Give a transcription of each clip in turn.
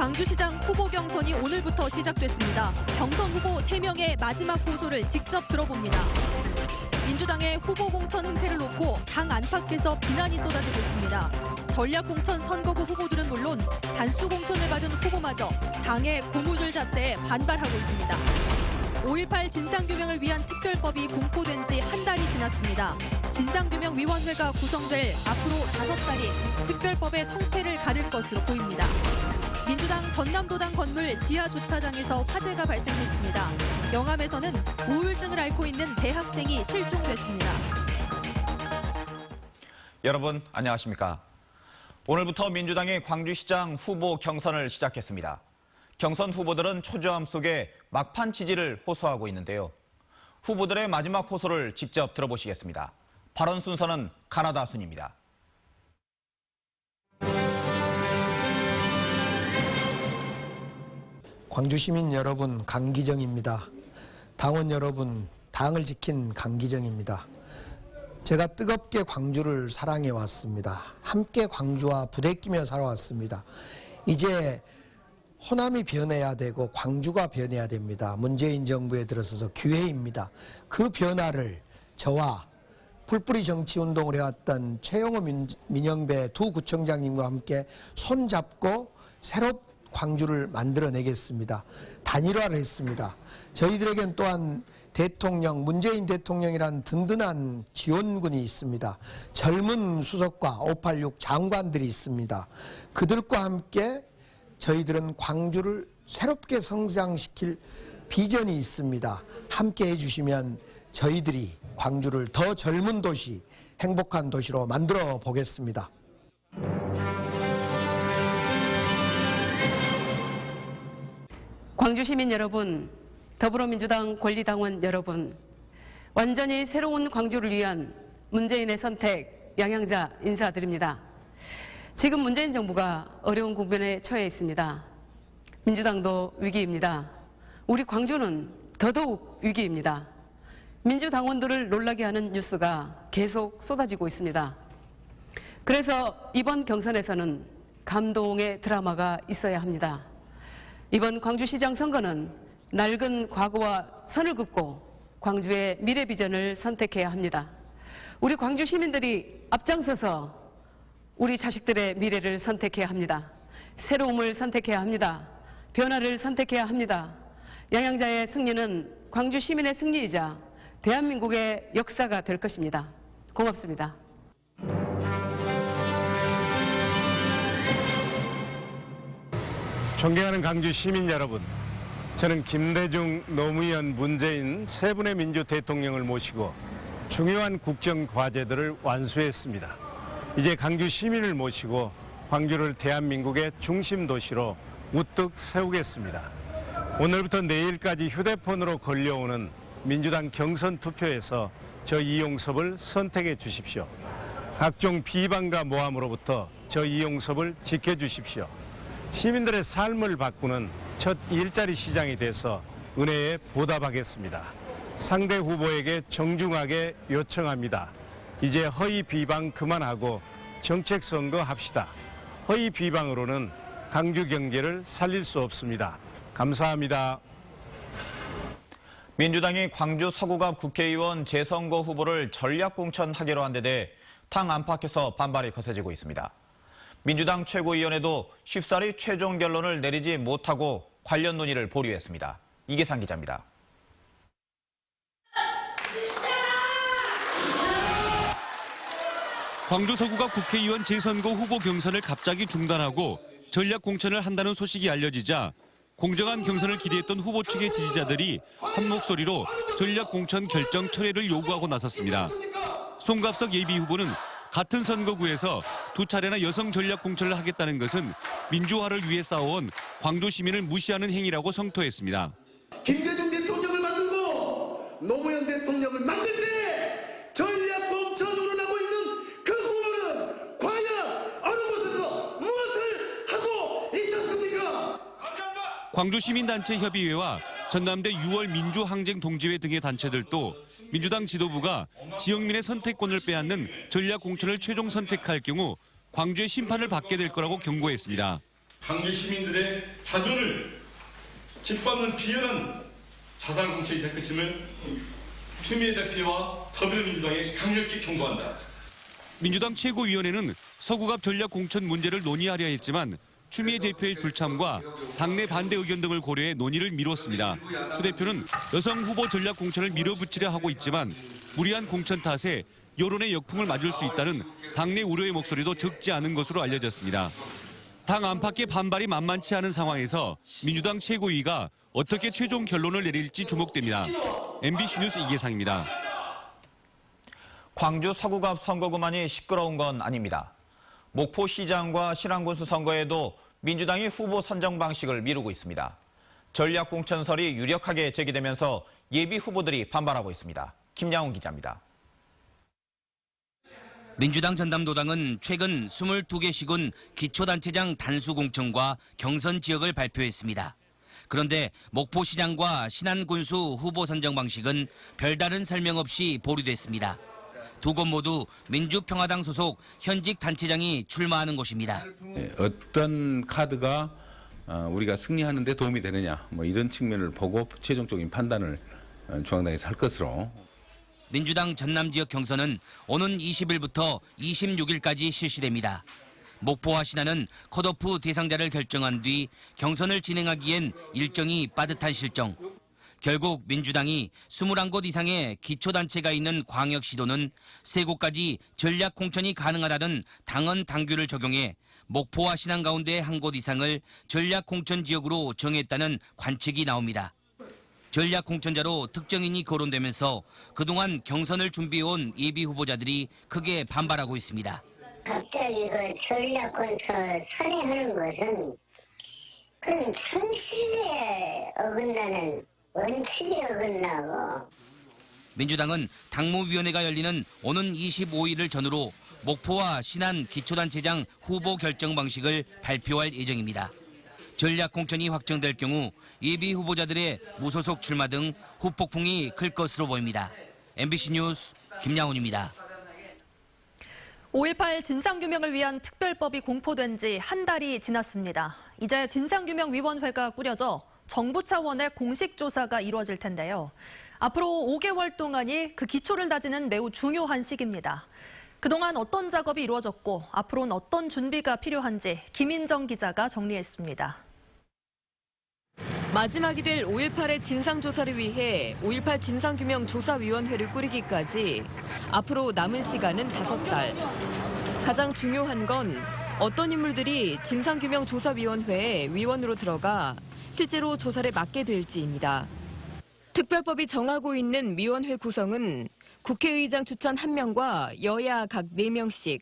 광주시장 후보 경선이 오늘부터 시작됐습니다. 경선 후보 3명의 마지막 호소를 직접 들어봅니다. 민주당의 후보 공천 행태를 놓고 당 안팎에서 비난이 쏟아지고 있습니다. 전략 공천 선거구 후보들은 물론 단수 공천을 받은 후보마저 당의 고무줄 잣대에 반발하고 있습니다. 5.18 진상규명을 위한 특별법이 공포된 지 한 달이 지났습니다. 진상규명위원회가 구성될 앞으로 5달이 특별법의 성패를 가를 것으로 보입니다. 민주당 전남도당 건물 지하주차장에서 화재가 발생했습니다. 영암에서는 우울증을 앓고 있는 대학생이 실종됐습니다. 여러분 안녕하십니까? 오늘부터 민주당의 광주시장 후보 경선을 시작했습니다. 경선 후보들은 초조함 속에 막판 지지를 호소하고 있는데요. 후보들의 마지막 호소를 직접 들어보시겠습니다. 발언 순서는 가나다 순입니다. 광주 시민 여러분, 강기정입니다. 당원 여러분, 당을 지킨 강기정입니다. 제가 뜨겁게 광주를 사랑해 왔습니다. 함께 광주와 부대끼며 살아왔습니다. 이제 호남이 변해야 되고 광주가 변해야 됩니다. 문재인 정부에 들어서서 기회입니다. 그 변화를 저와 풀뿌리 정치운동을 해왔던 최영호 민영배 두 구청장님과 함께 손잡고 새롭게 광주를 만들어내겠습니다. 단일화를 했습니다. 저희들에겐 또한 대통령, 문재인 대통령이란 든든한 지원군이 있습니다. 젊은 수석과 586 장관들이 있습니다. 그들과 함께 저희들은 광주를 새롭게 성장시킬 비전이 있습니다. 함께 해주시면 저희들이 광주를 더 젊은 도시, 행복한 도시로 만들어 보겠습니다. 광주 시민 여러분, 더불어민주당 권리당원 여러분, 완전히 새로운 광주를 위한 문재인의 선택, 양양자 인사드립니다. 지금 문재인 정부가 어려운 국면에 처해 있습니다. 민주당도 위기입니다. 우리 광주는 더더욱 위기입니다. 민주당원들을 놀라게 하는 뉴스가 계속 쏟아지고 있습니다. 그래서 이번 경선에서는 감동의 드라마가 있어야 합니다. 이번 광주시장 선거는 낡은 과거와 선을 긋고 광주의 미래 비전을 선택해야 합니다. 우리 광주 시민들이 앞장서서 우리 자식들의 미래를 선택해야 합니다. 새로움을 선택해야 합니다. 변화를 선택해야 합니다. 양양자의 승리는 광주 시민의 승리이자 대한민국의 역사가 될 것입니다. 고맙습니다. 존경하는 광주 시민 여러분, 저는 김대중, 노무현, 문재인 세 분의 민주 대통령을 모시고 중요한 국정 과제들을 완수했습니다. 이제 광주 시민을 모시고 광주를 대한민국의 중심 도시로 우뚝 세우겠습니다. 오늘부터 내일까지 휴대폰으로 걸려오는 민주당 경선 투표에서 저 이용섭을 선택해 주십시오. 각종 비방과 모함으로부터 저 이용섭을 지켜주십시오. 시민들의 삶을 바꾸는 첫 일자리 시장이 돼서 은혜에 보답하겠습니다. 상대 후보에게 정중하게 요청합니다. 이제 허위 비방 그만하고 정책 선거 합시다. 허위 비방으로는 광주 경제를 살릴 수 없습니다. 감사합니다. 민주당이 광주 서구갑 국회의원 재선거 후보를 전략 공천하기로 한 데 대해 당 안팎에서 반발이 거세지고 있습니다. 민주당 최고위원회도 쉽사리 최종 결론을 내리지 못하고 관련 논의를 보류했습니다. 이계상 기자입니다. 광주 서구갑 국회의원 재선거 후보 경선을 갑자기 중단하고 전략 공천을 한다는 소식이 알려지자 공정한 경선을 기대했던 후보 측의 지지자들이 한 목소리로 전략 공천 결정 철회를 요구하고 나섰습니다. 송갑석 예비후보는 같은 선거구에서 두 차례나 여성 전략 공천을 하겠다는 것은 민주화를 위해 싸워온 광주 시민을 무시하는 행위라고 성토했습니다. 김대중 대통령을 만들고 노무현 대통령을 만들 때 전략 공천으로 나고 있는 그 후보는 과연 어느 곳에서 무엇을 하고 있었습니까? 광주시민단체협의회와 전남대 6월 민주항쟁동지회 등의 단체들도 민주당 지도부가 지역민의 선택권을 빼앗는 전략 공천을 최종 선택할 경우 광주의 심판을 받게 될 거라고 경고했습니다. 광주 시민들의 자존을 짓밟는 비열한 자살공천이 될 것임을 추미애 대표와 더불어민주당에 강력히 경고한다. 민주당 최고위원회는 서구갑 전략 공천 문제를 논의하려 했지만 추미애 대표의 불참과 당내 반대 의견 등을 고려해 논의를 미뤘습니다. 추 대표는 여성 후보 전략 공천을 밀어붙이려 하고 있지만 무리한 공천 탓에 여론의 역풍을 맞을 수 있다는 당내 우려의 목소리도 적지 않은 것으로 알려졌습니다. 당 안팎의 반발이 만만치 않은 상황에서 민주당 최고위가 어떻게 최종 결론을 내릴지 주목됩니다. MBC 뉴스 이계상입니다. 광주 서구갑 선거구만이 시끄러운 건 아닙니다. 목포시장과 신안군수 선거에도 민주당이 후보 선정 방식을 미루고 있습니다. 전략공천설이 유력하게 제기되면서 예비 후보들이 반발하고 있습니다. 김양훈 기자입니다. 민주당 전담도당은 최근 22개 시군 기초단체장 단수 공천과 경선 지역을 발표했습니다. 그런데 목포시장과 신안군수 후보 선정 방식은 별다른 설명 없이 보류됐습니다. 두 곳 모두 민주평화당 소속 현직 단체장이 출마하는 곳입니다. 어떤 카드가 우리가 승리하는 데 도움이 되느냐, 이런 측면을 보고 최종적인 판단을 중앙당에서 할 것으로. 민주당 전남 지역 경선은 오는 20일부터 26일까지 실시됩니다. 목포와 신안은 컷오프 대상자를 결정한 뒤 경선을 진행하기엔 일정이 빠듯한 실정. 결국 민주당이 21곳 이상의 기초단체가 있는 광역시도는 3곳까지 전략 공천이 가능하다는 당헌 당규를 적용해 목포와 신안 가운데 한 곳 이상을 전략 공천 지역으로 정했다는 관측이 나옵니다. 전략 공천자로 특정인이 거론되면서 그동안 경선을 준비해온 예비 후보자들이 크게 반발하고 있습니다. 갑자기 그 전략 공천을 선회하는 것은 그건 상식에 어긋나는 원칙에 어긋나고. 민주당은 당무위원회가 열리는 오는 25일을 전후로 목포와 신안 기초단체장 후보 결정 방식을 발표할 예정입니다. 전략 공천이 확정될 경우 예비 후보자들의 무소속 출마 등 후폭풍이 클 것으로 보입니다. MBC 뉴스 김양훈입니다. 5.18 진상규명을 위한 특별법이 공포된 지 한 달이 지났습니다. 이제 진상규명위원회가 꾸려져 정부 차원의 공식 조사가 이루어질 텐데요. 앞으로 5개월 동안이 그 기초를 다지는 매우 중요한 시기입니다. 그동안 어떤 작업이 이루어졌고 앞으로는 어떤 준비가 필요한지 김인정 기자가 정리했습니다. 마지막이 될 5.18의 진상조사를 위해 5.18 진상규명조사위원회를 꾸리기까지 앞으로 남은 시간은 5달. 가장 중요한 건 어떤 인물들이 진상규명조사위원회에 위원으로 들어가 실제로 조사를 맡게 될지입니다. 특별법이 정하고 있는 위원회 구성은 국회의장 추천 1명과 여야 각 4명씩.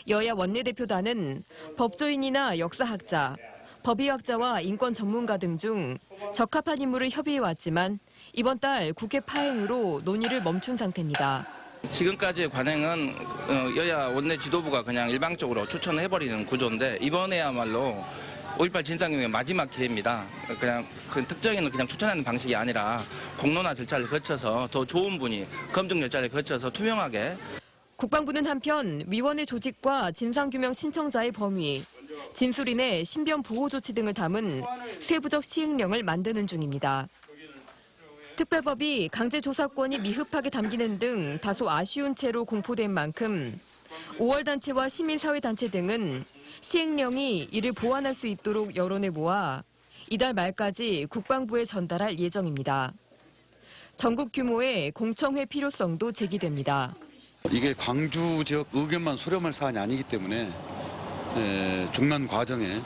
여야 원내대표단은 법조인이나 역사학자, 법의학자와 인권 전문가 등 중 적합한 인물을 협의해왔지만 이번 달 국회 파행으로 논의를 멈춘 상태입니다. 지금까지의 관행은 여야 원내 지도부가 그냥 일방적으로 추천을 해버리는 구조인데 이번에야말로 5.18 진상규명의 마지막 기회입니다. 그냥 그 특정인을 그냥 추천하는 방식이 아니라 공론화 절차를 거쳐서 더 좋은 분이 검증 절차를 거쳐서 투명하게. 국방부는 한편 위원회 조직과 진상규명 신청자의 범위, 진술인의 신변 보호 조치 등을 담은 세부적 시행령을 만드는 중입니다. 특별법이 강제조사권이 미흡하게 담기는 등 다소 아쉬운 채로 공포된 만큼 5월 단체와 시민사회단체 등은 시행령이 이를 보완할 수 있도록 여론을 모아 이달 말까지 국방부에 전달할 예정입니다. 전국 규모의 공청회 필요성도 제기됩니다. 이게 광주 지역 의견만 수렴할 사안이 아니기 때문에 중간 과정에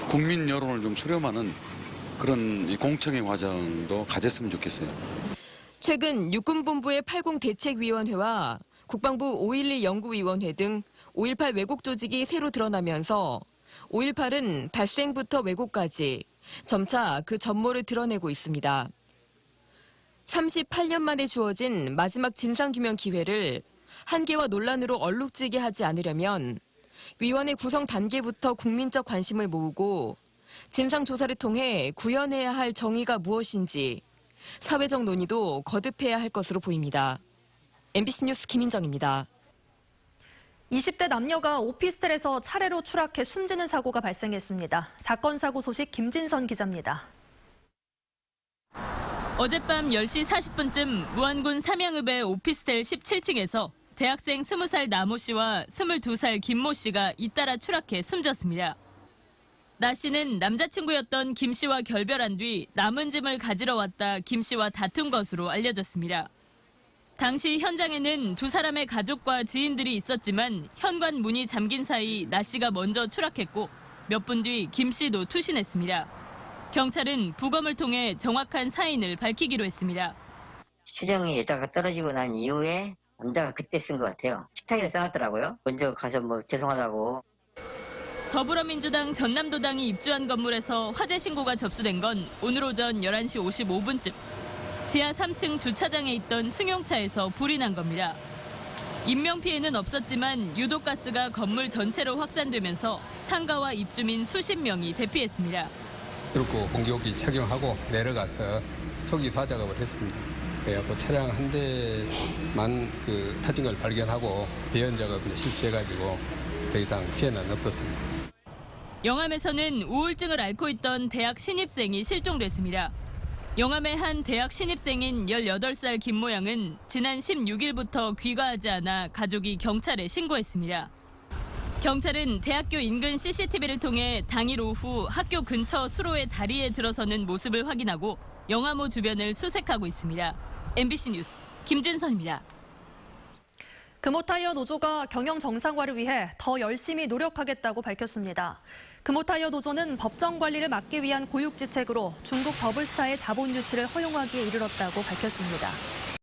국민 여론을 좀 수렴하는 그런 공청회 과정도 가졌으면 좋겠어요. 최근 육군본부의 80 대책위원회와 국방부 5.12 연구위원회 등 5.18 왜곡 조직이 새로 드러나면서 5.18은 발생부터 왜곡까지 점차 그 전모를 드러내고 있습니다. 38년 만에 주어진 마지막 진상규명 기회를 한계와 논란으로 얼룩지게 하지 않으려면 위원회 구성 단계부터 국민적 관심을 모으고 진상조사를 통해 구현해야 할 정의가 무엇인지 사회적 논의도 거듭해야 할 것으로 보입니다. MBC 뉴스 김인정입니다. 20대 남녀가 오피스텔에서 차례로 추락해 숨지는 사고가 발생했습니다. 사건 사고 소식 김진선 기자입니다. 어젯밤 10시 40분쯤 무안군 삼양읍의 오피스텔 17층에서 대학생 20살 나모 씨와 22살 김모 씨가 잇따라 추락해 숨졌습니다. 나 씨는 남자친구였던 김 씨와 결별한 뒤 남은 짐을 가지러 왔다 김 씨와 다툰 것으로 알려졌습니다. 당시 현장에는 두 사람의 가족과 지인들이 있었지만 현관 문이 잠긴 사이 나 씨가 먼저 추락했고 몇 분 뒤 김 씨도 투신했습니다. 경찰은 부검을 통해 정확한 사인을 밝히기로 했습니다. 추정이 여자가 떨어지고 난 이후에 남자가 그때 쓴 것 같아요. 식탁에 써놨더라고요. 먼저 가서 죄송하다고. 더불어민주당 전남도당이 입주한 건물에서 화재 신고가 접수된 건 오늘 오전 11시 55분쯤. 지하 3층 주차장에 있던 승용차에서 불이 난 겁니다. 인명피해는 없었지만 유독가스가 건물 전체로 확산되면서 상가와 입주민 수십 명이 대피했습니다. 그리고 공기호기 착용하고 내려가서 초기 수화 작업을 했습니다. 그래서 차량 한 대만 터진 걸 발견하고 배연 작업을 실시해가지고 더 이상 피해는 없었습니다. 영암에서는 우울증을 앓고 있던 대학 신입생이 실종됐습니다. 영암의 한 대학 신입생인 18살 김모 양은 지난 16일부터 귀가하지 않아 가족이 경찰에 신고했습니다. 경찰은 대학교 인근 CCTV를 통해 당일 오후 학교 근처 수로의 다리에 들어서는 모습을 확인하고 영암호 주변을 수색하고 있습니다. MBC 뉴스 김진선입니다. 금호타이어 노조가 경영 정상화를 위해 더 열심히 노력하겠다고 밝혔습니다. 금호타이어 노조는 법정 관리를 막기 위한 고육지책으로 중국 더블스타의 자본 유치를 허용하기에 이르렀다고 밝혔습니다.